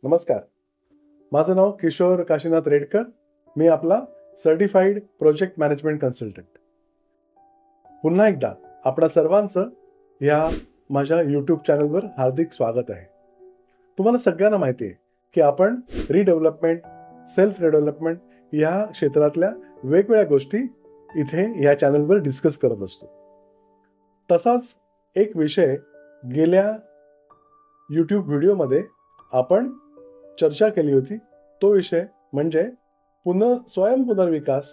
नमस्कार. माझं नाव किशोर काशीनाथ रेडकर. मी आपला सर्टिफाईड प्रोजेक्ट मॅनेजमेंट कन्सल्टंट. पुन्हा एकदा आपणा सर्वांचं या माझ्या यूट्यूब चॅनलवर हार्दिक स्वागत आहे. तुम्हाला सगळ्यांना माहिती आहे की आपण रिडेव्हलपमेंट, सेल्फ डेव्हलपमेंट या क्षेत्रातल्या वेगवेगळ्या गोष्टी इथे या चॅनलवर डिस्कस करत असतो. तसाच एक विषय गेल्या यूट्यूब व्हिडिओमध्ये आपण चर्चा केली होती. तो विषय म्हणजे स्वयंपुनर्विकास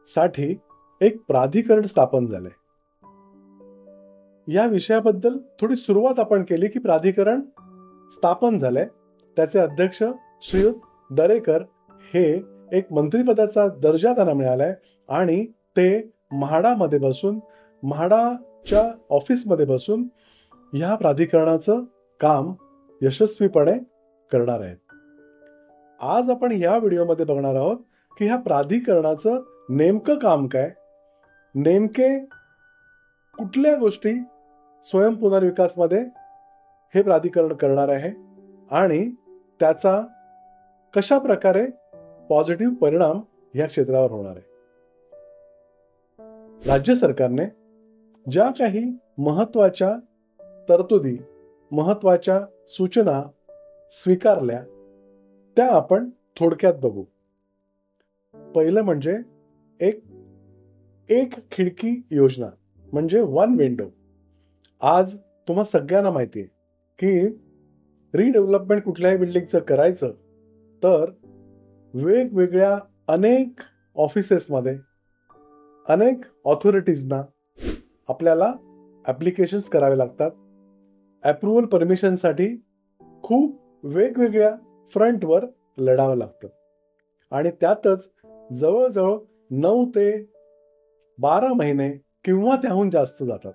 साठी एक प्राधिकरण स्थापन झालंय. या विषयाबद्दल थोडी सुरुवात आपण केली की प्राधिकरण स्थापन झालंय. त्याचे अध्यक्ष श्रीयुत दरेकर हे एक मंत्रिपदाचा दर्जा त्यांना मिळालाय आणि ते म्हाडामध्ये बसून, म्हाडाच्या ऑफिसमध्ये बसून या प्राधिकरणाचं काम यशस्वीपणे करणार आहेत. आज आपण या व्हिडिओमध्ये बघणार आहोत की ह्या प्राधिकरणाचं नेमकं काम काय, नेमके कुठल्या गोष्टी स्वयंपुनर्विकासमध्ये हे प्राधिकरण करणार आहे आणि त्याचा कशा प्रकारे पॉझिटिव्ह परिणाम या क्षेत्रावर होणार आहे. राज्य सरकारने ज्या काही महत्वाच्या तरतुदी, महत्वाच्या सूचना स्वीकारल्या त्या आपण थोडक्यात बघू. पहिलं म्हणजे एक खिडकी योजना म्हणजे वन विंडो. आज तुम्हा सगळ्यांना माहिती आहे की रिडेव्हलपमेंट कुठल्याही बिल्डिंगचं करायचं तर वेगवेगळ्या अनेक ऑफिसेसमध्ये, अनेक ऑथॉरिटीजना आपल्याला ॲप्लिकेशन्स करावे लागतात. अप्रुव्हल परमिशनसाठी खूप वेगवेगळ्या फ्रंटवर लढावं लागतं आणि त्यातच जवळजवळ 9 ते 12 महिने किंवा त्याहून जास्त जातात.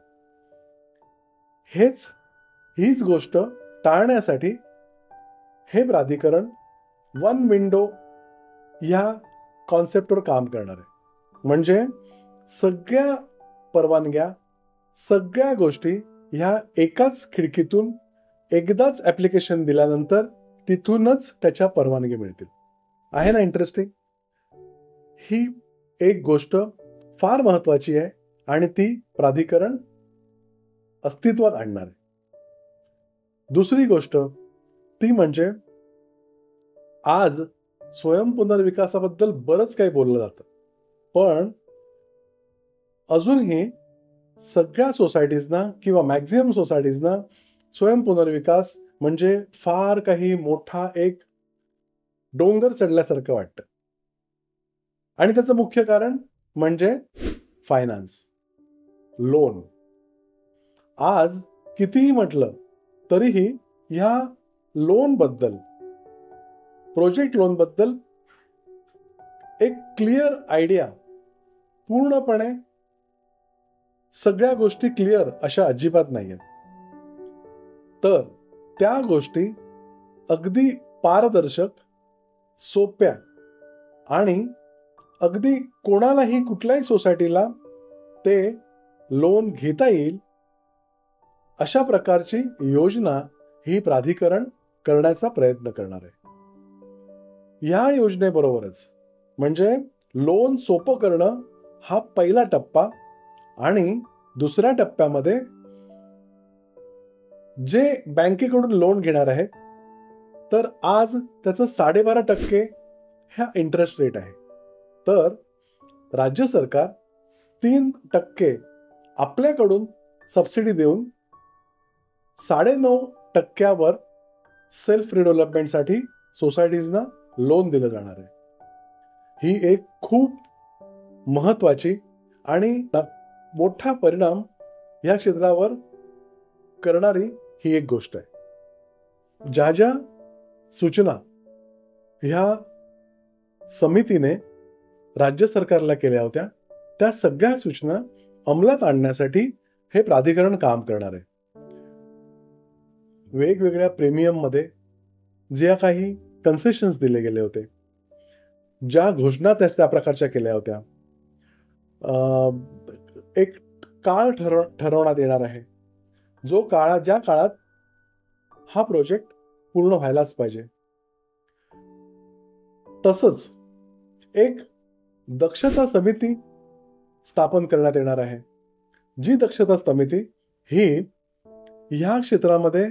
हीच गोष्ट टाळण्यासाठी हे प्राधिकरण वन विंडो ह्या कॉन्सेप्टवर काम करणार आहे. म्हणजे सगळ्या परवानग्या, सगळ्या गोष्टी ह्या एकाच खिडकीतून एकदाच ॲप्लिकेशन दिल्यानंतर तिथूनच त्याच्या परवानगी मिळतील. आहे ना इंटरेस्टिंग? ही एक गोष्ट फार महत्वाची आहे आणि ती प्राधिकरण अस्तित्वात आणणार आहे. दुसरी गोष्ट ती म्हणजे आज स्वयंपुनर्विकासाबद्दल बरंच काही बोललं जातं, पण अजूनही सगळ्या सोसायटीजना किंवा मॅक्झिमम सोसायटीजना स्वयंपुनर्विकास म्हणजे फार काही मोठा एक डोंगर चढल्यासारखं वाटतं. आणि त्याचं मुख्य कारण म्हणजे फायनान्स, लोन. आज कितीही म्हटलं तरीही ह्या लोनबद्दल, प्रोजेक्ट लोनबद्दल एक क्लिअर आयडिया, पूर्णपणे सगळ्या गोष्टी क्लिअर अशा अजिबात नाहीयेत. तर त्या गोष्टी अगदी पारदर्शक, सोप्या आणि अगदी कोणालाही, कुठल्याही सोसायटीला ते लोन घेता येईल अशा प्रकारची योजना ही प्राधिकरण करण्याचा प्रयत्न करणार आहे. या योजनेबरोबरच म्हणजे लोन सोपं करणं हा पहिला टप्पा आणि दुसऱ्या टप्प्यामध्ये जे बँकेकडून लोन घेणार आहेत तर आज त्याचं 12.5% ह्या इंटरेस्ट रेट आहे. तर राज्य सरकार 3% आपल्याकडून सबसिडी देऊन 9.5% सेल्फ रिडेव्हलपमेंटसाठी सोसायटीजना लोन दिलं जाणार आहे. ही एक खूप महत्वाची आणि मोठा परिणाम या क्षेत्रावर करणारी ही एक गोष्ट आहे. ज्या ज्या सूचना ह्या समितीने राज्य सरकारला केल्या होत्या त्या सगळ्या सूचना अंमलात आणण्यासाठी हे प्राधिकरण काम करणार आहे. वेगवेगळ्या प्रीमियममध्ये ज्या काही कन्सेशन्स दिले गेले होते, ज्या घोषणा त्या प्रकारच्या केल्या होत्या, एक काळ ठरवण्यात येणार आहे ज्या काळात हा प्रोजेक्ट पूर्ण व्हायलाच पाहिजे. तसंच एक दक्षता समिती स्थापन करण्यात येणार आहे. जी दक्षता समिती ही ह्या क्षेत्रामध्ये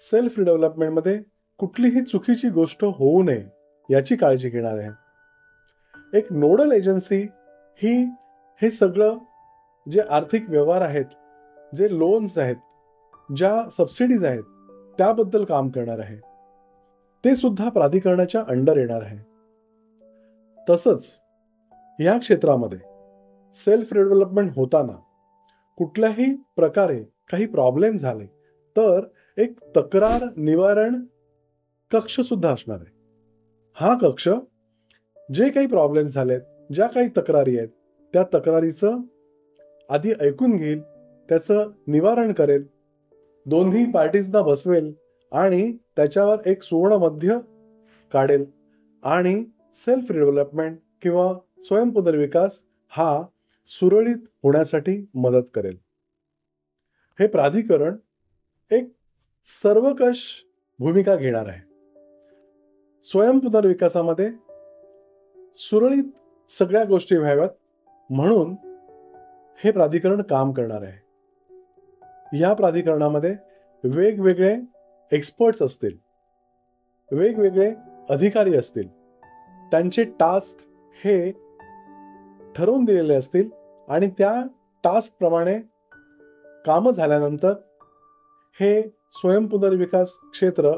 सेल्फ डेव्हलपमेंटमध्ये कुठलीही चुकीची गोष्ट होऊ नये याची काळजी घेणार आहे. एक नोडल एजन्सी ही हे सगळं जे आर्थिक व्यवहार आहेत, जे लोन्स आहेत, ज्या सबसिडीज आहेत त्याबद्दल काम करणार आहे. ते सुद्धा प्राधिकरणाच्या अंडर येणार आहे. तसंच या क्षेत्रामध्ये सेल्फ डेव्हलपमेंट होताना कुठल्याही प्रकारे काही प्रॉब्लेम झाले तर एक तक्रार निवारण कक्ष सुद्धा असणार आहे. हा कक्ष जे काही प्रॉब्लेम झालेत, ज्या काही तक्रारी आहेत त्या तक्रारीचं आधी ऐकून घेईल, त्याचं निवारण करेल, दोन्ही पार्टीजना बसवेल आणि त्याच्यावर एक सुवर्ण मध्य काढेल आणि सेल्फ डेव्हलपमेंट किंवा स्वयंपुनर्विकास हा सुरळीत होण्यासाठी मदत करेल. हे प्राधिकरण एक सर्वकष भूमिका घेणार आहे. स्वयंपुनर्विकासामध्ये सुरळीत सगळ्या गोष्टी व्हाव्यात म्हणून हे प्राधिकरण काम करणार आहे. या प्राधिकरणामध्ये वेगवेगळे एक्सपर्ट्स असतील, वेगवेगळे अधिकारी असतील, त्यांचे टास्क हे ठरवून दिलेले असतील आणि त्या टास्क प्रमाणे कामं झाल्यानंतर हे स्वयंपुनर्विकास क्षेत्र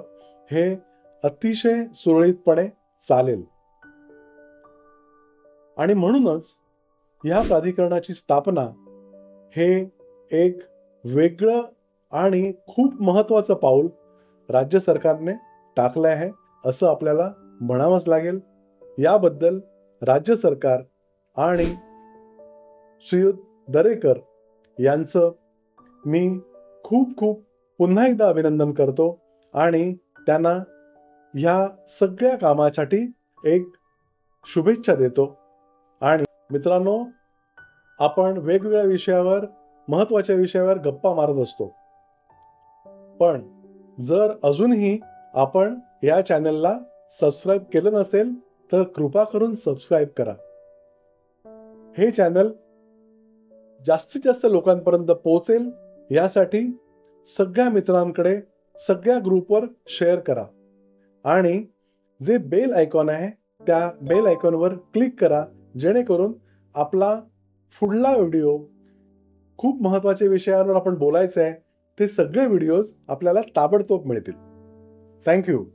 हे अतिशय सुरळीतपणे चालेल. आणि म्हणूनच या प्राधिकरणाची स्थापना हे एक वेगळं आणि खूप महत्वाचं पाऊल राज्य सरकारने टाकलं आहे असं आपल्याला म्हणावंच लागेल. याबद्दल राज्य सरकार आणि श्रीयुत दरेकर यांचं मी खूप खूप पुन्हा एकदा अभिनंदन करतो आणि त्यांना ह्या सगळ्या कामासाठी एक शुभेच्छा देतो. आणि मित्रांनो, आपण वेगवेगळ्या विषयावर, महत्वाच्या विषयावर गप्पा मारत असतो, पण जर अजूनही आपण या चॅनलला सबस्क्राईब केलं नसेल तर कृपा करून सबस्क्राईब करा. हे चॅनल जास्तीत जास्त लोकांपर्यंत पोहोचेल यासाठी सगळ्या मित्रांकडे, सगळ्या ग्रुपवर शेअर करा आणि जे बेल आयकॉन आहे त्या बेल आयकॉनवर क्लिक करा, जेणेकरून आपला पुढला व्हिडिओ, खूप महत्वाच्या विषयांवर आपण बोलायचं आहे, ते सगळे व्हिडिओज आपल्याला ताबडतोब मिळतील. थँक्यू.